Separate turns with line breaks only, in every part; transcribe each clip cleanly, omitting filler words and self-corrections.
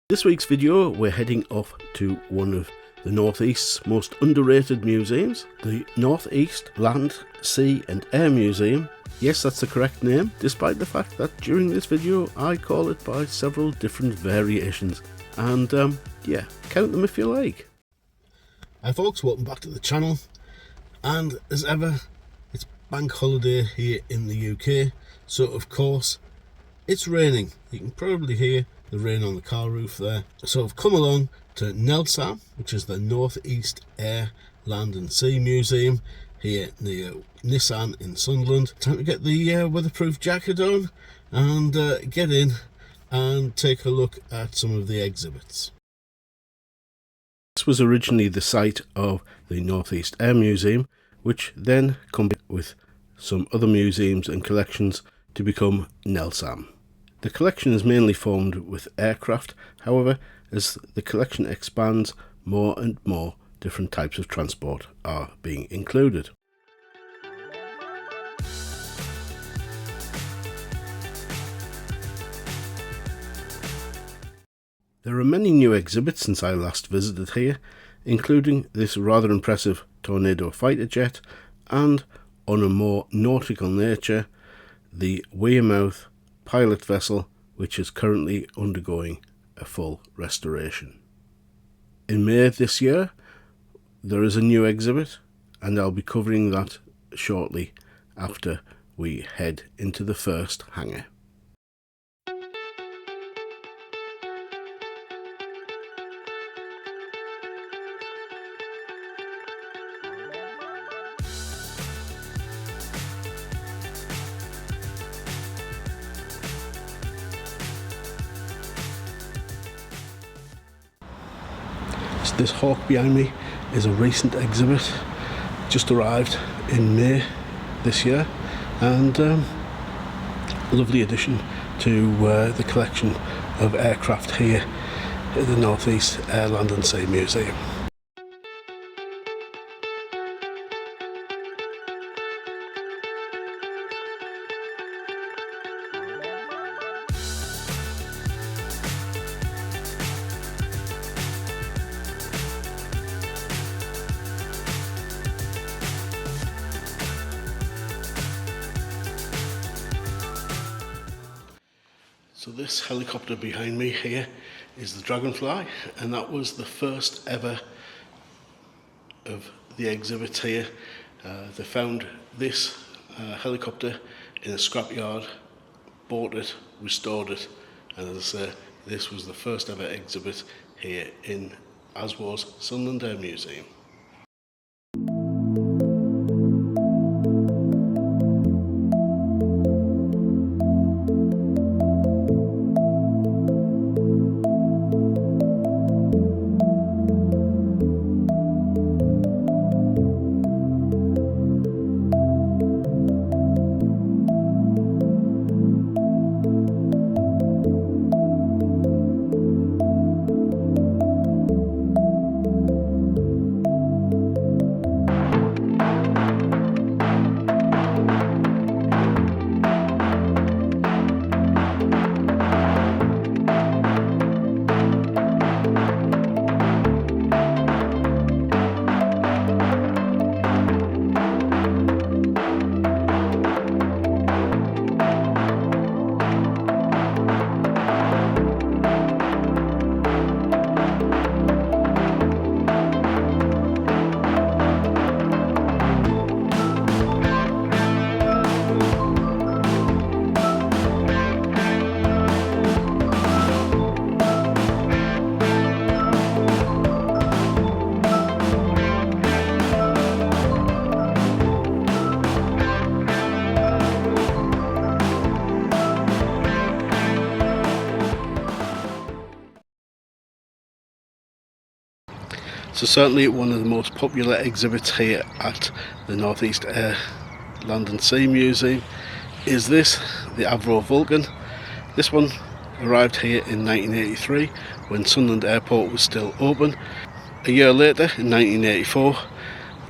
This week's video, we're heading off to one of the Northeast's most underrated museums, the Northeast Land, Sea and Air Museum. Yes, that's the correct name, despite the fact that during this video I call it by several different variations. And yeah, count them if you like. Hi folks, welcome back to the channel. And as ever, it's bank holiday here in the UK, so of course it's raining. You can probably hear the rain on the car roof there. So I've come along to NELSAM, which is the Northeast Air, Land and Sea Museum here near Nissan in Sunderland. Time to get the weatherproof jacket on and get in and take a look at some of the exhibits. This was originally the site of the Northeast Air Museum, which then combined with some other museums and collections to become NELSAM. The collection is mainly formed with aircraft, however, as the collection expands, more and more different types of transport are being included. There are many new exhibits since I last visited here, including this rather impressive Tornado fighter jet and, on a more nautical nature, the Weymouth pilot vessel, which is currently undergoing a full restoration. In May this year there is a new exhibit, and I'll be covering that shortly after we head into the first hangar. This Hawk behind me is a recent exhibit, just arrived in May this year, and a lovely addition to the collection of aircraft here at the Northeast Air, Land and Sea Museum. So this helicopter behind me here is the Dragonfly, and that was the first ever of the exhibits here. They found this helicopter in a scrapyard, bought it, restored it, and as I say, this was the first ever exhibit here in Usworth's Sunderland Air Museum. So certainly one of the most popular exhibits here at the Northeast Air, Land and Sea Museum is this, the Avro Vulcan. This one arrived here in 1983 when Sunderland Airport was still open. A year later, in 1984,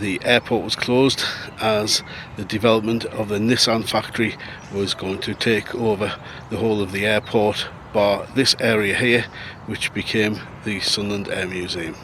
the airport was closed as the development of the Nissan factory was going to take over the whole of the airport bar this area here, which became the Sunderland Air Museum.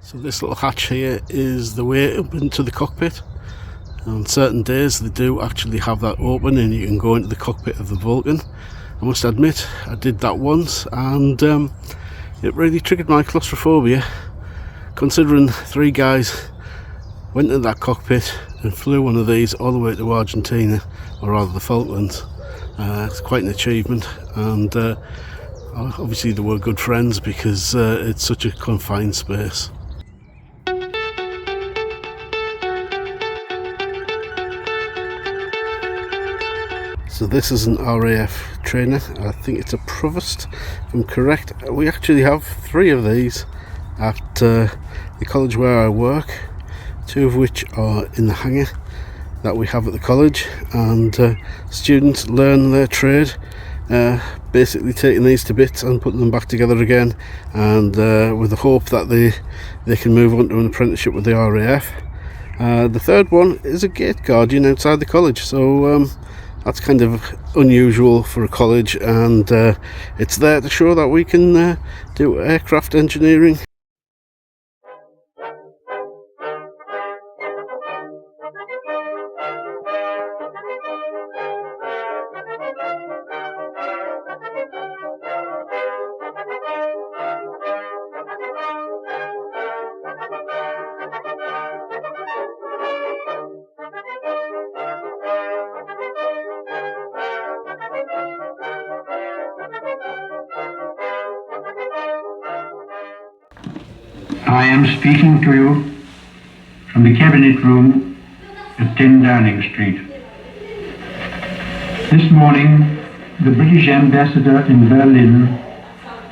So this little hatch here is the way up into the cockpit. On certain days they do actually have that open and you can go into the cockpit of the Vulcan. I must admit I did that once, and it really triggered my claustrophobia, considering 3 guys went into that cockpit and flew one of these all the way to Argentina, or rather the Falklands. It's quite an achievement, and obviously they were good friends because it's such a confined space. So this is an RAF trainer. I think it's a Provost, if I'm correct. We actually have 3 of these at the college where I work, 2 of which are in the hangar that we have at the college, and students learn their trade, basically taking these to bits and putting them back together again, and with the hope that they can move on to an apprenticeship with the RAF. The third one is a gate guardian outside the college, so that's kind of unusual for a college, and it's there to show that we can do aircraft engineering.
I am speaking to you from the Cabinet Room at 10 Downing Street. This morning, the British Ambassador in Berlin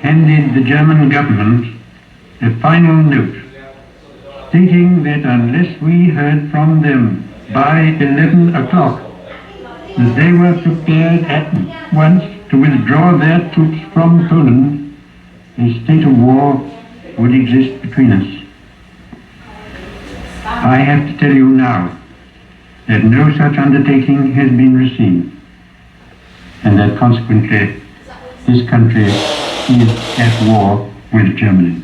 handed the German government a final note stating that unless we heard from them by 11 o'clock, that they were prepared at once to withdraw their troops from Poland, a state of war would exist between us. I have to tell you now that no such undertaking has been received, and that consequently this country is at war with Germany.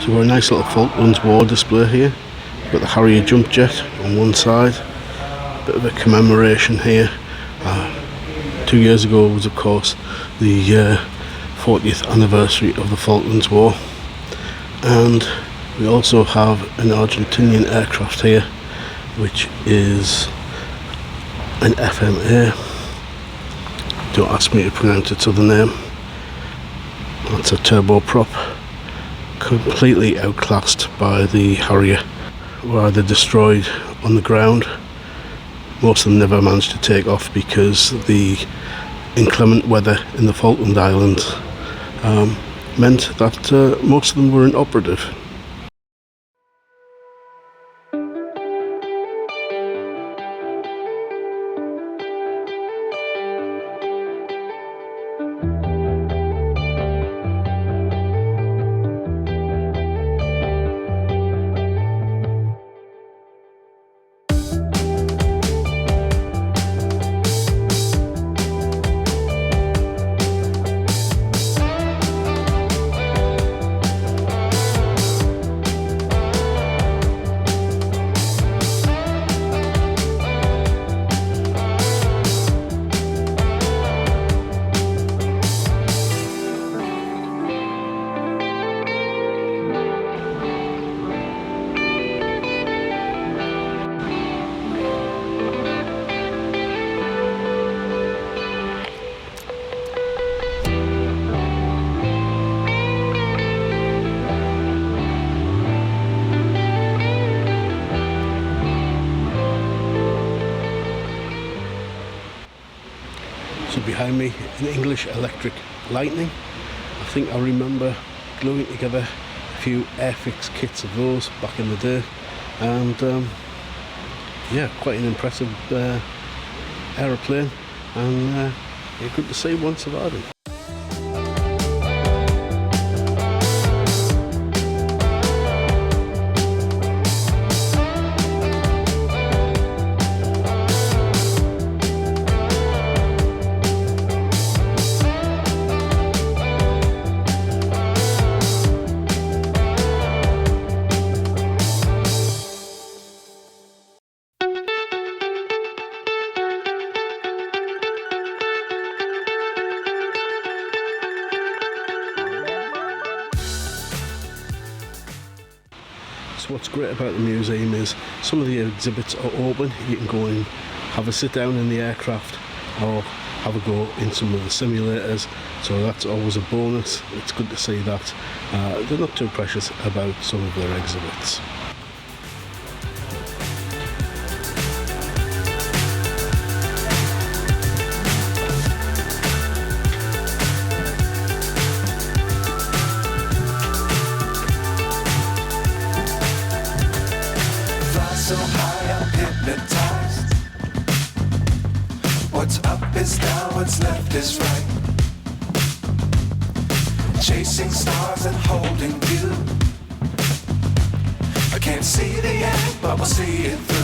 So we're a nice little Falklands War display here. We've got the Harrier jump jet on one side, bit of a commemoration here. 2 years ago was of course the 40th anniversary of the Falklands War, and we also have an Argentinian aircraft here, which is an FMA. Don't ask me to pronounce its other name. That's a turboprop, completely outclassed by the Harrier. Were either destroyed on the ground. Most of them never managed to take off because the inclement weather in the Falkland Islands meant that most of them were inoperative. So behind me, an English electric Lightning. I think I remember gluing together a few Airfix kits of those back in the day, and yeah, quite an impressive aeroplane, and yeah, good to see one surviving. So what's great about the museum is some of the exhibits are open. You can go and have a sit down in the aircraft or have a go in some of the simulators, so that's always a bonus. It's good to see that they're not too precious about some of their exhibits.
So high I'm hypnotized. What's up is down, what's left is right. Chasing stars and holding you. I can't see the end, but we'll see it through.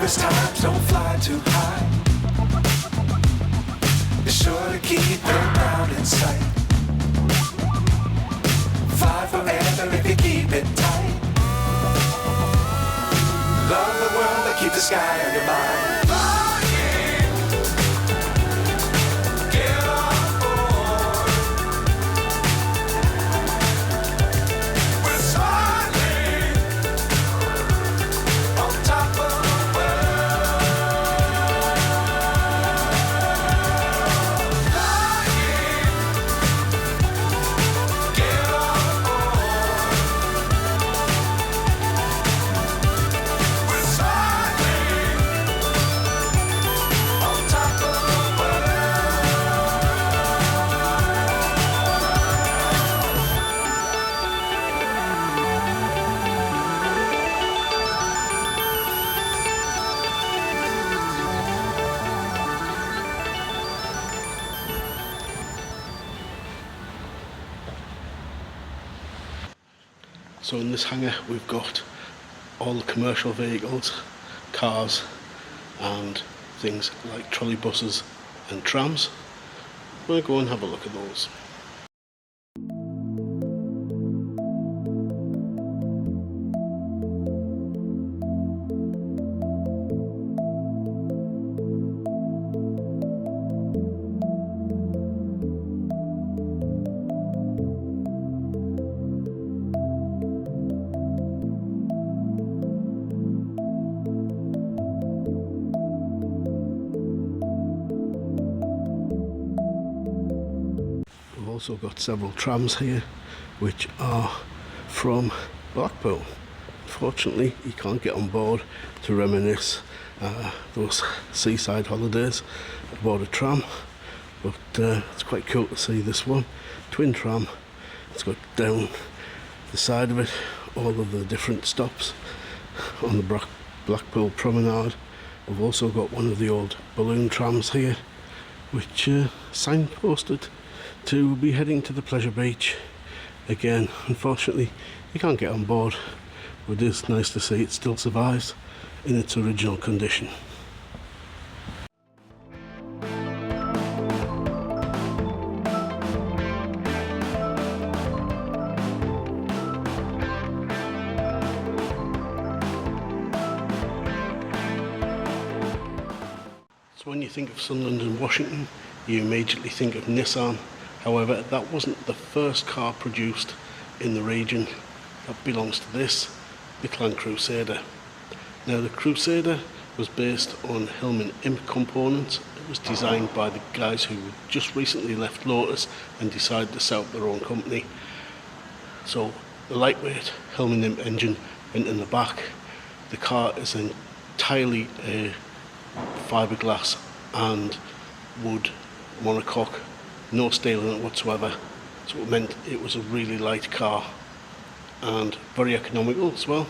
Times don't fly too high. Be sure to keep the ground in sight. Fly forever if you keep it tight. Love the world but keep the sky on your mind.
So in this hangar we've got all the commercial vehicles, cars and things like trolley buses and trams. We'll go and have a look at those. We've also got several trams here which are from Blackpool. Unfortunately you can't get on board to reminisce those seaside holidays aboard a tram, but it's quite cool to see this one. Twin tram. It's got down the side of it all of the different stops on the Blackpool promenade. We've also got one of the old balloon trams here which signposted to be heading to the pleasure beach. Again, unfortunately you can't get on board, but it is nice to see it still survives in its original condition. So when you think of Sunderland and Washington, you immediately think of Nissan. However, that wasn't the first car produced in the region. That belongs to this, the Clan Crusader. Now the Crusader was based on Hillman Imp components. It was designed by the guys who just recently left Lotus and decided to set up their own company. So the lightweight Hillman Imp engine went in the back. The car is entirely fiberglass and wood monocoque, no steel in it whatsoever, so it meant it was a really light car and very economical as well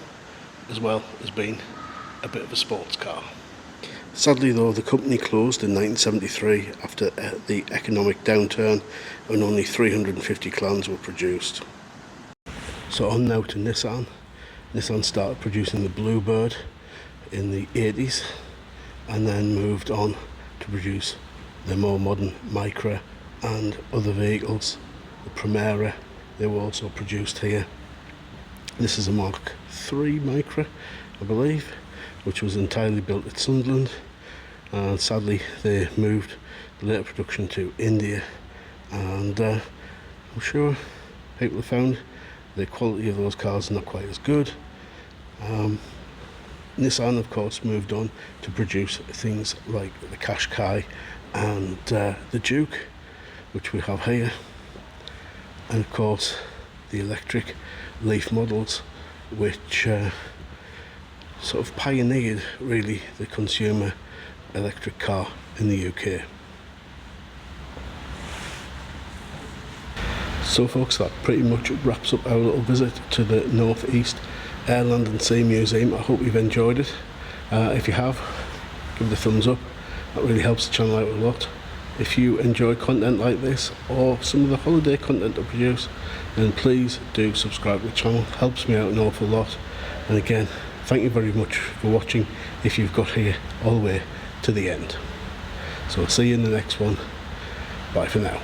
as being a bit of a sports car. Sadly though, the company closed in 1973 after the economic downturn, and only 350 clans were produced. So on now to Nissan. Nissan started producing the Bluebird in the 80s and then moved on to produce the more modern Micra and other vehicles. The Primera, they were also produced here. This is a Mark III Micra, I believe, which was entirely built at Sunderland, and sadly they moved the later production to India, and I'm sure people have found the quality of those cars not quite as good. Nissan of course moved on to produce things like the Qashqai and the Duke, which we have here, and of course the electric Leaf models, which sort of pioneered really the consumer electric car in the UK. So folks, that pretty much wraps up our little visit to the North East Air, Land and Sea Museum. I hope you've enjoyed it. If you have, give it a thumbs up. That really helps the channel out a lot. If you enjoy content like this or some of the holiday content I produce, then please do subscribe to the channel. It helps me out an awful lot. And again, thank you very much for watching if you've got here all the way to the end. So I'll see you in the next one. Bye for now.